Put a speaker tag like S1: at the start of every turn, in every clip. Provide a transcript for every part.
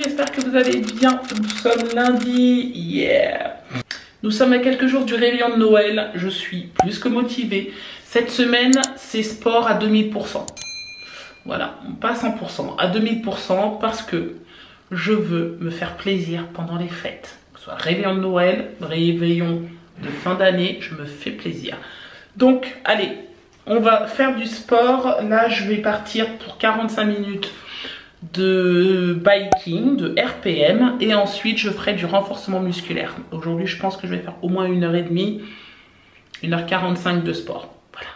S1: J'espère que vous allez bien. Nous sommes lundi, yeah. Nous sommes à quelques jours du réveillon de Noël. Je suis plus que motivée. Cette semaine, c'est sport à 2000%. Voilà, pas 100%, à 2000% parce que je veux me faire plaisir pendant les fêtes. Que ce soit réveillon de Noël, réveillon de fin d'année, je me fais plaisir. Donc, allez, on va faire du sport. Là, je vais partir pour 45 minutes de biking, de RPM, et ensuite je ferai du renforcement musculaire. Aujourd'hui, je pense que je vais faire au moins 1h30, 1h45 de sport. Voilà.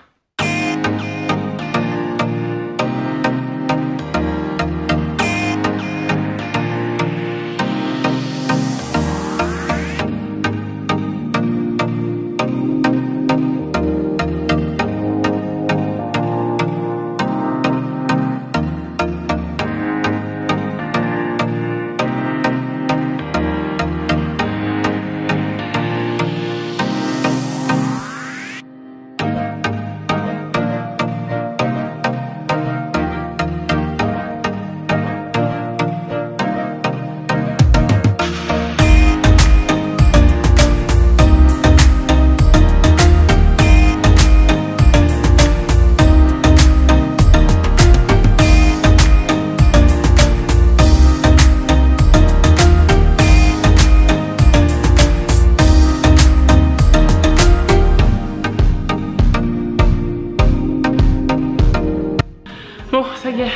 S1: Bon, ça y est,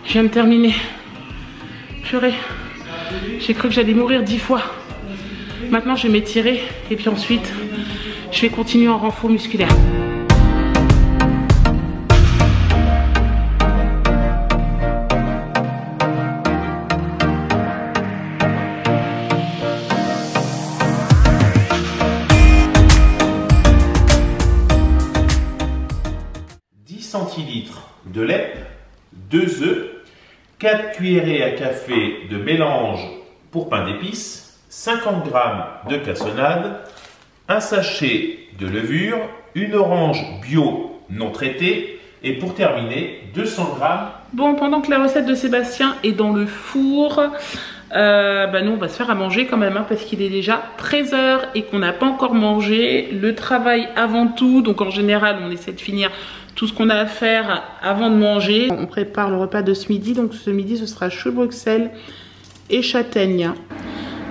S1: je viens de terminer. Purée, j'ai cru que j'allais mourir 10 fois. Maintenant, je vais m'étirer et puis ensuite, je vais continuer en renfort musculaire.
S2: Centilitres de lait, 2 œufs, 4 cuillerées à café de mélange pour pain d'épices, 50 g de cassonade, un sachet de levure, une orange bio non traitée et pour terminer 200 g.
S1: Bon, pendant que la recette de Sébastien est dans le four, nous on va se faire à manger quand même, hein, parce qu'il est déjà 13 h et qu'on n'a pas encore mangé. Le travail avant tout, donc en général on essaie de finir tout ce qu'on a à faire avant de manger. On prépare le repas de ce midi, donc ce midi ce sera choux de Bruxelles et châtaignes.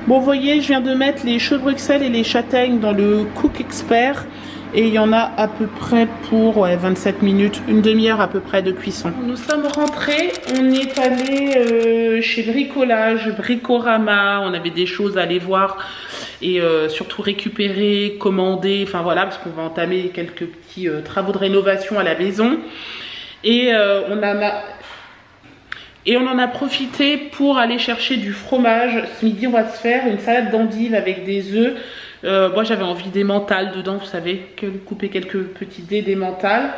S1: Bon, vous voyez, je viens de mettre les choux de Bruxelles et les châtaignes dans le Cook Expert. Et il y en a à peu près pour 27 minutes, une demi-heure à peu près de cuisson. Nous sommes rentrés, on est allé chez Bricolage, Bricorama, on avait des choses à aller voir et surtout récupérer, commander, enfin voilà, parce qu'on va entamer quelques petits travaux de rénovation à la maison. Et on en a profité pour aller chercher du fromage. Ce midi, on va se faire une salade d'endives avec des œufs. Moi j'avais envie d'emmental dedans, vous savez, couper quelques petits dés d'emmental.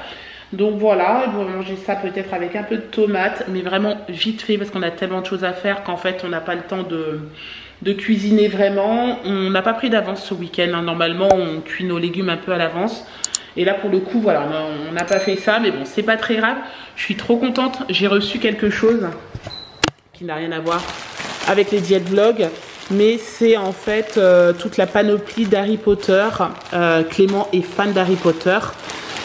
S1: Donc voilà, on va manger ça peut-être avec un peu de tomate, mais vraiment vite fait parce qu'on a tellement de choses à faire qu'en fait on n'a pas le temps de cuisiner vraiment. On n'a pas pris d'avance ce week-end, hein. Normalement on cuit nos légumes un peu à l'avance. Et là pour le coup voilà, on n'a pas fait ça, mais bon c'est pas très grave. Je suis trop contente, j'ai reçu quelque chose qui n'a rien à voir avec les diètes vlog. Mais c'est en fait toute la panoplie d'Harry Potter. Clément est fan d'Harry Potter,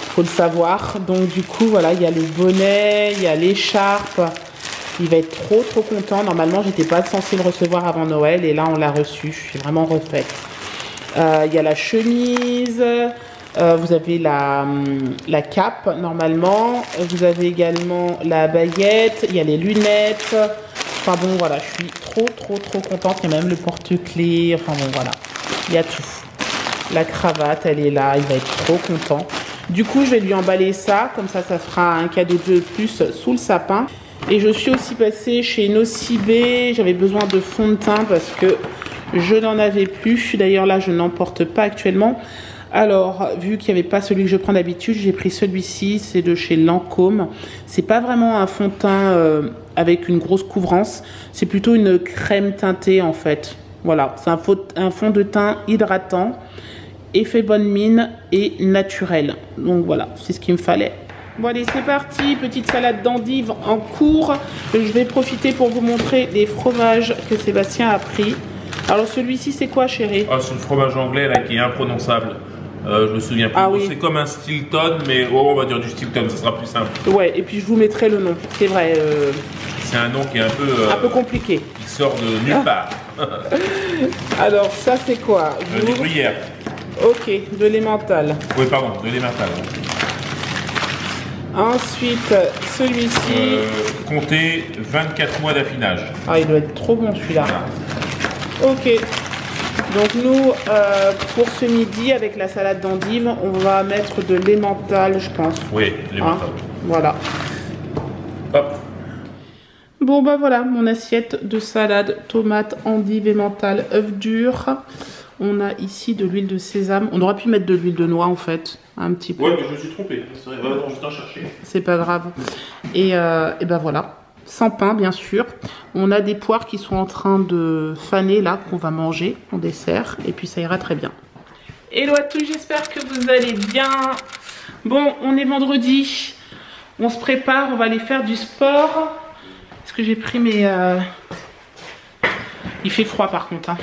S1: faut le savoir. Donc du coup, voilà, il y a le bonnet, il y a l'écharpe. Il va être trop content. Normalement, j'étais pas censée le recevoir avant Noël. Et là, on l'a reçu. Je suis vraiment refaite. Il y a la chemise. Vous avez la cape, normalement. Vous avez également la baguette. Il y a les lunettes. Enfin bon, voilà, je suis trop contente. Il y a même le porte-clés, enfin bon voilà, il y a tout. La cravate, elle est là, il va être trop content. Du coup, je vais lui emballer ça, comme ça fera un cadeau de plus sous le sapin. Et je suis aussi passée chez Nocibé, j'avais besoin de fond de teint parce que je n'en avais plus. D'ailleurs là, je n'en porte pas actuellement. Alors, vu qu'il n'y avait pas celui que je prends d'habitude, j'ai pris celui-ci, c'est de chez Lancôme. C'est pas vraiment un fond de teint avec une grosse couvrance, c'est plutôt une crème teintée en fait. Voilà, c'est un fond de teint hydratant, effet bonne mine et naturel. Donc voilà, c'est ce qu'il me fallait. Bon allez, c'est parti, petite salade d'endives en cours. Je vais profiter pour vous montrer les fromages que Sébastien a pris. Alors celui-ci, c'est quoi chérie?
S2: Ah, c'est le fromage anglais là qui est imprononçable. Je me souviens plus.
S1: Ah, oui.
S2: C'est comme un Stilton, mais on va dire du Stilton, ça sera plus simple.
S1: Ouais, et puis je vous mettrai le nom, c'est vrai.
S2: C'est un nom qui est un peu
S1: compliqué.
S2: Qui sort de nulle part.
S1: Alors ça c'est quoi?
S2: Du gruyère.
S1: Ok, de l'emmental.
S2: Oui, pardon, de l'emmental.
S1: Ensuite, celui-ci.
S2: Comptez 24 mois d'affinage.
S1: Ah, il doit être trop bon celui-là. Ok. Donc nous, pour ce midi, avec la salade d'endives, on va mettre de l'emmental, je pense.
S2: Oui, l'emmental.
S1: Voilà.
S2: Hop.
S1: Bon bah voilà, mon assiette de salade, tomates, endives, emmental, œufs durs. On a ici de l'huile de sésame. On aurait pu mettre de l'huile de noix en fait, un petit peu.
S2: Ouais, mais je me suis trompé. C'est vrai, je t'en cherchais.
S1: C'est pas grave. Et ben voilà. Sans pain, bien sûr. On a des poires qui sont en train de faner là, qu'on va manger en dessert. Et puis ça ira très bien. Hello à tous, j'espère que vous allez bien. Bon, on est vendredi. On se prépare, on va aller faire du sport. Est-ce que j'ai pris mes... Il fait froid par contre. Hein.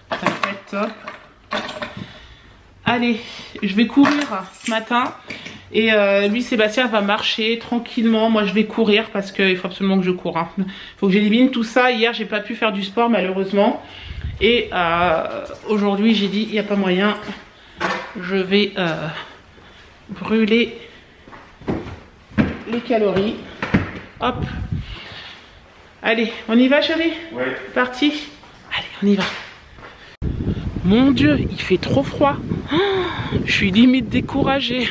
S1: Ça fait top. Allez, je vais courir ce matin. Et lui, Sébastien, va marcher tranquillement. Moi, je vais courir parce qu'il faut absolument que je cours. Il faut que j'élimine tout ça. Hier, j'ai pas pu faire du sport, malheureusement. Et aujourd'hui, j'ai dit, il n'y a pas moyen. Je vais brûler les calories. Hop. Allez, on y va, chérie?
S2: Ouais.
S1: Parti. Allez, on y va. Mon Dieu, il fait trop froid. Oh, je suis limite découragée.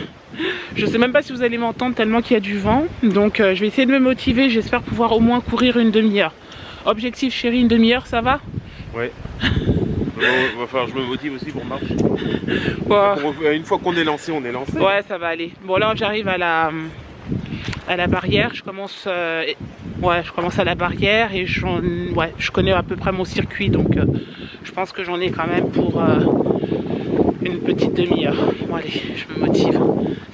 S1: Je sais même pas si vous allez m'entendre tellement qu'il y a du vent. Donc je vais essayer de me motiver. J'espère pouvoir au moins courir une demi-heure. Objectif chérie, une demi-heure, ça va? Ouais.
S2: Il va falloir que je me motive aussi pour marcher.
S1: Ouais.
S2: Une fois qu'on est lancé, on est lancé.
S1: Ouais, ça va aller. Bon là j'arrive à la barrière. Je commence à la barrière et je connais à peu près mon circuit. Donc je pense que j'en ai quand même pour une petite demi-heure. Bon allez, je me motive.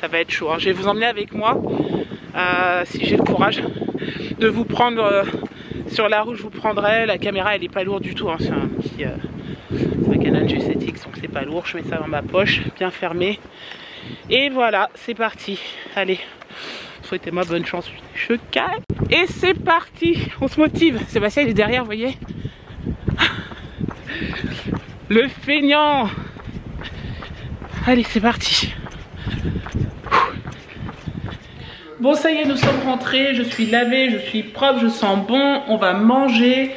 S1: Ça va être chaud. Hein. Je vais vous emmener avec moi, si j'ai le courage de vous prendre sur la route. Je vous prendrai. La caméra, elle est pas lourde du tout. Hein. C'est un petit, c'est un Canon G7X, donc c'est pas lourd. Je mets ça dans ma poche, bien fermé. Et voilà, c'est parti. Allez, souhaitez-moi bonne chance. Je calme. Et c'est parti. On se motive. Sébastien, il est derrière, vous voyez. Le feignant. Allez, c'est parti. Bon, ça y est, nous sommes rentrés. Je suis lavée, je suis propre, je sens bon. On va manger.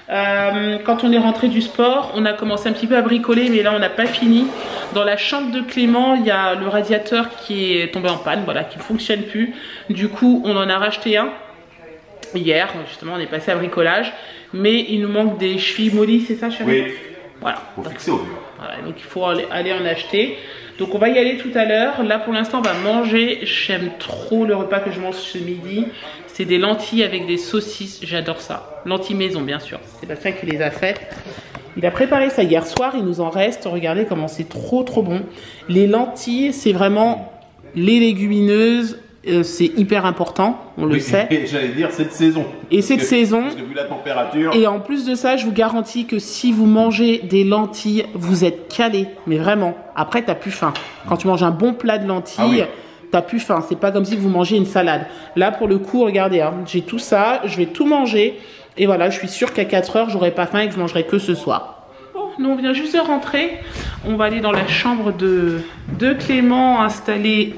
S1: Quand on est rentré du sport, on a commencé un petit peu à bricoler, mais là, on n'a pas fini. Dans la chambre de Clément, il y a le radiateur qui est tombé en panne, voilà, qui ne fonctionne plus. Du coup, on en a racheté un hier. Justement, on est passé à bricolage. Mais il nous manque des chevilles mollies, c'est ça, chérie?
S2: Oui.
S1: Voilà.
S2: Faut fixer au mur.
S1: Voilà, donc il faut aller en acheter. Donc on va y aller tout à l'heure. Là pour l'instant on va manger. J'aime trop le repas que je mange ce midi. C'est des lentilles avec des saucisses. J'adore ça. Lentilles maison bien sûr. C'est Sébastien qui les a faites. Il a préparé ça hier soir. Il nous en reste. Regardez comment c'est trop bon. Les lentilles c'est vraiment les légumineuses. C'est hyper important, on le sait.
S2: J'allais dire cette saison.
S1: Et cette saison.
S2: Parce que vu la température.
S1: Et en plus de ça, je vous garantis que si vous mangez des lentilles, vous êtes calé. Mais vraiment. Après, t'as plus faim. Quand tu manges un bon plat de lentilles, t'as plus faim. C'est pas comme si vous mangez une salade. Là, pour le coup, regardez, hein, j'ai tout ça. Je vais tout manger. Et voilà, je suis sûre qu'à 4 heures, j'aurai pas faim et que je mangerai que ce soir. Bon, nous, on vient juste de rentrer. On va aller dans la chambre de Clément, installer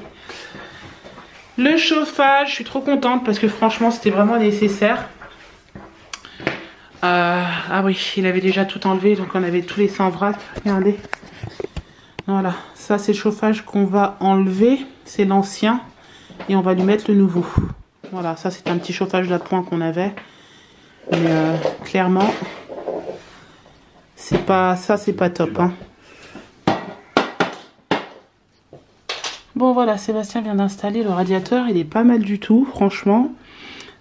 S1: le chauffage. Je suis trop contente parce que franchement c'était vraiment nécessaire. Ah oui, il avait déjà tout enlevé, donc on avait tous laissé en vrac. Regardez. Voilà, ça c'est le chauffage qu'on va enlever. C'est l'ancien. Et on va lui mettre le nouveau. Voilà, ça c'est un petit chauffage d'appoint qu'on avait. Mais clairement, c'est pas top. Hein. Bon voilà, Sébastien vient d'installer le radiateur. Il est pas mal du tout, franchement.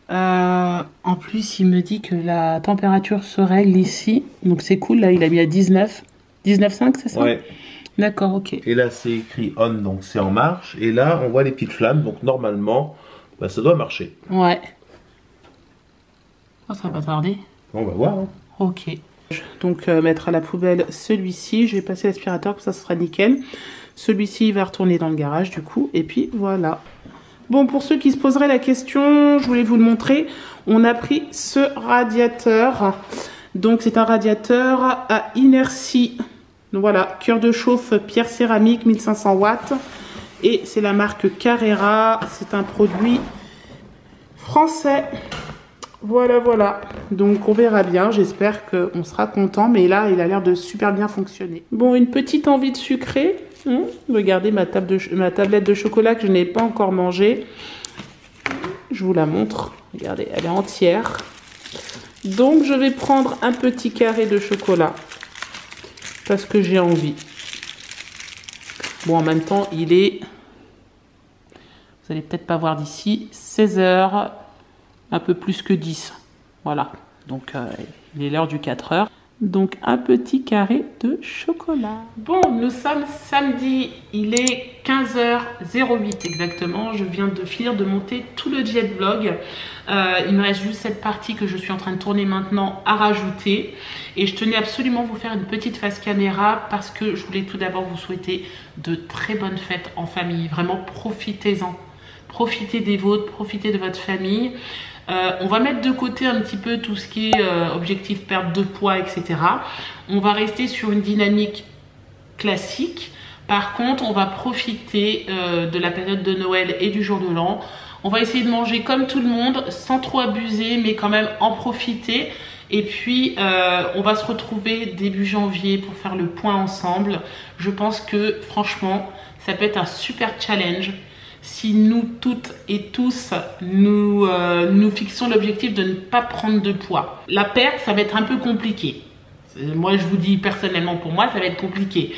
S1: En plus, il me dit que la température se règle ici. Donc c'est cool, là il a mis à 19. 19,5 c'est ça? Ouais. D'accord, ok.
S2: Et là c'est écrit on, donc c'est en marche. Et là on voit les petites flammes, donc normalement bah, ça doit marcher.
S1: Ouais. Oh, ça va pas tarder.
S2: On va voir. Hein.
S1: Ok. Donc mettre à la poubelle celui-ci. Je vais passer l'aspirateur, comme ça sera nickel. Celui-ci va retourner dans le garage du coup. Et puis voilà. Bon, pour ceux qui se poseraient la question, je voulais vous le montrer. On a pris ce radiateur. Donc c'est un radiateur à inertie. Donc voilà, cœur de chauffe pierre céramique 1500 watts. Et c'est la marque Carrera. C'est un produit français. Voilà, voilà. Donc on verra bien. J'espère qu'on sera content. Mais là, il a l'air de super bien fonctionner. Bon, une petite envie de sucré. Regardez ma tablette de chocolat que je n'ai pas encore mangée. Je vous la montre. Regardez, elle est entière. Donc je vais prendre un petit carré de chocolat. Parce que j'ai envie. Bon, en même temps, il est... Vous allez peut-être pas voir d'ici. 16 h, un peu plus que 10. Voilà. Donc, il est l'heure du 4 h. Donc, un petit carré de chocolat. Bon, nous sommes samedi. Il est 15 h 08 exactement. Je viens de finir de monter tout le jet vlog. Il me reste juste cette partie que je suis en train de tourner maintenant à rajouter. Et je tenais absolument vous faire une petite face caméra parce que je voulais tout d'abord vous souhaiter de très bonnes fêtes en famille. Vraiment, profitez-en. Profitez des vôtres, profitez de votre famille. On va mettre de côté un petit peu tout ce qui est objectif perte de poids, etc. On va rester sur une dynamique classique. Par contre, on va profiter de la période de Noël et du jour de l'an. On va essayer de manger comme tout le monde, sans trop abuser, mais quand même en profiter. Et puis, on va se retrouver début janvier pour faire le point ensemble. Je pense que, franchement, ça peut être un super challenge. Si nous toutes et tous, nous fixons l'objectif de ne pas prendre de poids. La perte, ça va être un peu compliqué. Moi, je vous dis personnellement, pour moi, ça va être compliqué.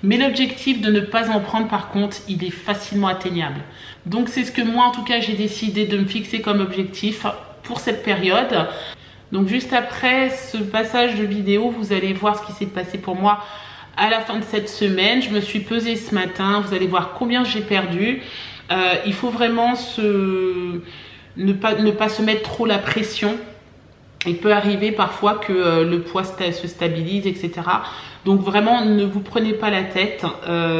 S1: Mais l'objectif de ne pas en prendre, par contre, il est facilement atteignable. Donc, c'est ce que moi, en tout cas, j'ai décidé de me fixer comme objectif pour cette période. Donc, juste après ce passage de vidéo, vous allez voir ce qui s'est passé pour moi à la fin de cette semaine. Je me suis pesée ce matin. Vous allez voir combien j'ai perdu. Il faut vraiment ne pas se mettre trop la pression. Il peut arriver parfois que le poids se stabilise, etc. Donc vraiment, ne vous prenez pas la tête.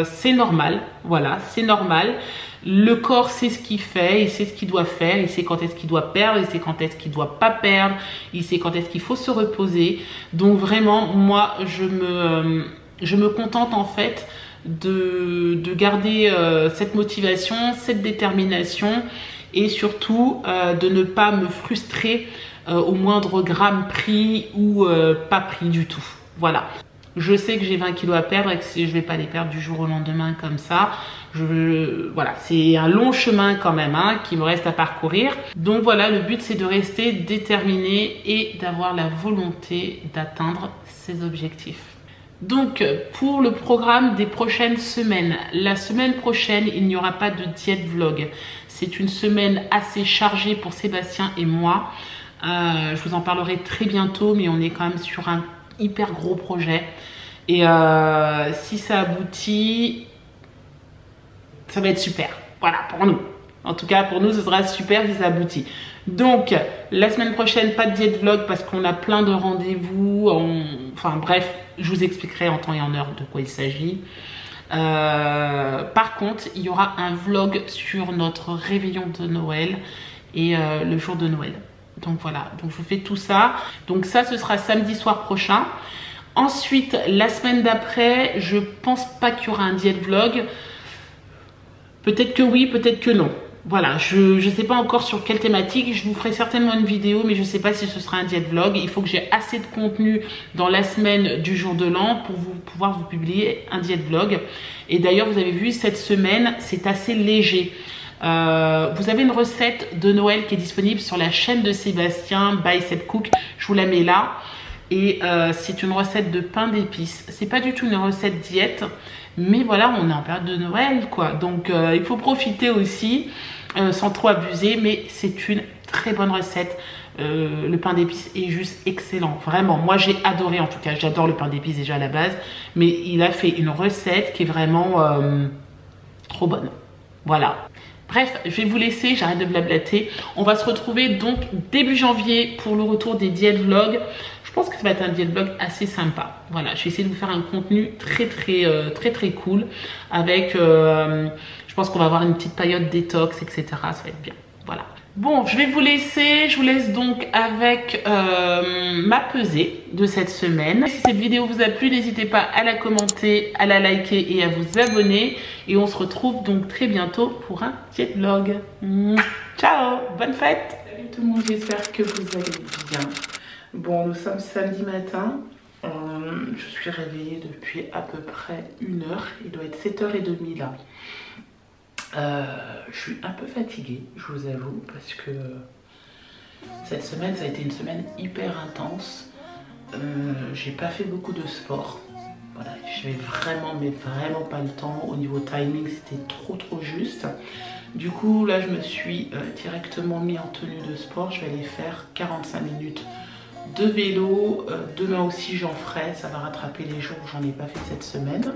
S1: C'est normal, voilà, c'est normal. Le corps sait ce qu'il fait, il sait ce qu'il doit faire, il sait quand est-ce qu'il doit perdre, il sait quand est-ce qu'il ne doit pas perdre, il sait quand est-ce qu'il faut se reposer. Donc vraiment, moi, je me contente en fait de garder cette motivation, cette détermination et surtout de ne pas me frustrer au moindre gramme pris ou pas pris du tout. Voilà. Je sais que j'ai 20 kilos à perdre et que je ne vais pas les perdre du jour au lendemain comme ça. Voilà, c'est un long chemin quand même hein, qui me reste à parcourir. Donc voilà, le but c'est de rester déterminé et d'avoir la volonté d'atteindre ses objectifs. Donc pour le programme des prochaines semaines, la semaine prochaine il n'y aura pas de diète vlog. C'est une semaine assez chargée pour Sébastien et moi. Je vous en parlerai très bientôt, mais on est quand même sur un hyper gros projet. Et si ça aboutit, ça va être super. Voilà, pour nous. En tout cas, pour nous, ce sera super si ça aboutit. Donc, la semaine prochaine, pas de diète vlog parce qu'on a plein de rendez-vous. Enfin bref, je vous expliquerai en temps et en heure de quoi il s'agit. Par contre, il y aura un vlog sur notre réveillon de Noël et le jour de Noël. Donc voilà, donc je vous fais tout ça. Donc ça, ce sera samedi soir prochain. Ensuite, la semaine d'après, je pense pas qu'il y aura un diète vlog. Peut-être que oui, peut-être que non. Voilà, je sais pas encore sur quelle thématique, je vous ferai certainement une vidéo, mais je sais pas si ce sera un diète vlog. Il faut que j'ai assez de contenu dans la semaine du jour de l'an pour pouvoir vous publier un diète vlog. Et d'ailleurs, vous avez vu, cette semaine, c'est assez léger. Vous avez une recette de Noël qui est disponible sur la chaîne de Sébastien, Bicep Cook, je vous la mets là. Et c'est une recette de pain d'épices. C'est pas du tout une recette diète, mais voilà, on est en période de Noël, quoi. Donc il faut profiter aussi, sans trop abuser, mais c'est une très bonne recette. Le pain d'épices est juste excellent, vraiment. Moi, j'ai adoré, en tout cas, j'adore le pain d'épices déjà à la base, mais il a fait une recette qui est vraiment trop bonne. Voilà. Bref, je vais vous laisser, j'arrête de blablater. On va se retrouver donc début janvier pour le retour des diète vlogs. Je pense que ça va être un diète vlog assez sympa. Voilà, je vais essayer de vous faire un contenu très cool avec, je pense qu'on va avoir une petite période détox, etc. Ça va être bien. Voilà. Bon, je vais vous laisser. Je vous laisse donc avec ma pesée de cette semaine. Si cette vidéo vous a plu, n'hésitez pas à la commenter, à la liker et à vous abonner. Et on se retrouve donc très bientôt pour un diète vlog. Ciao, bonne fête. Salut tout le monde, j'espère que vous allez bien. Bon, nous sommes samedi matin. Je suis réveillée depuis à peu près 1 heure. Il doit être 7h30 là. Je suis un peu fatiguée, je vous avoue, parce que cette semaine, ça a été une semaine hyper intense. J'ai pas fait beaucoup de sport. Voilà, j'avais vraiment pas le temps. Au niveau timing, c'était trop juste. Du coup, là, je me suis directement mis en tenue de sport. Je vais aller faire 45 minutes de vélo. Demain aussi, j'en ferai. Ça va rattraper les jours où j'en ai pas fait cette semaine.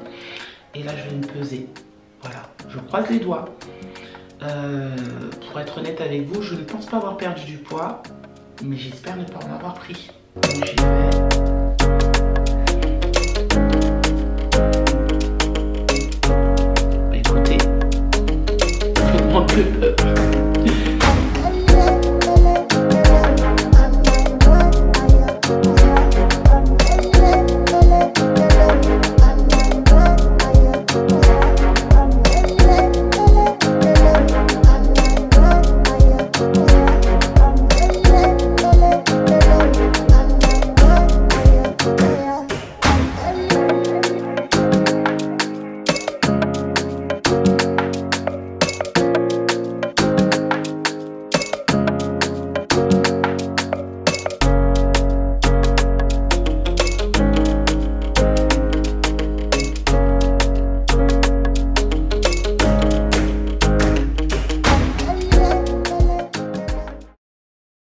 S1: Et là, je vais me peser. Voilà, je croise les doigts. Pour être honnête avec vous, je ne pense pas avoir perdu du poids, mais j'espère ne pas en avoir pris. Donc, j'y vais.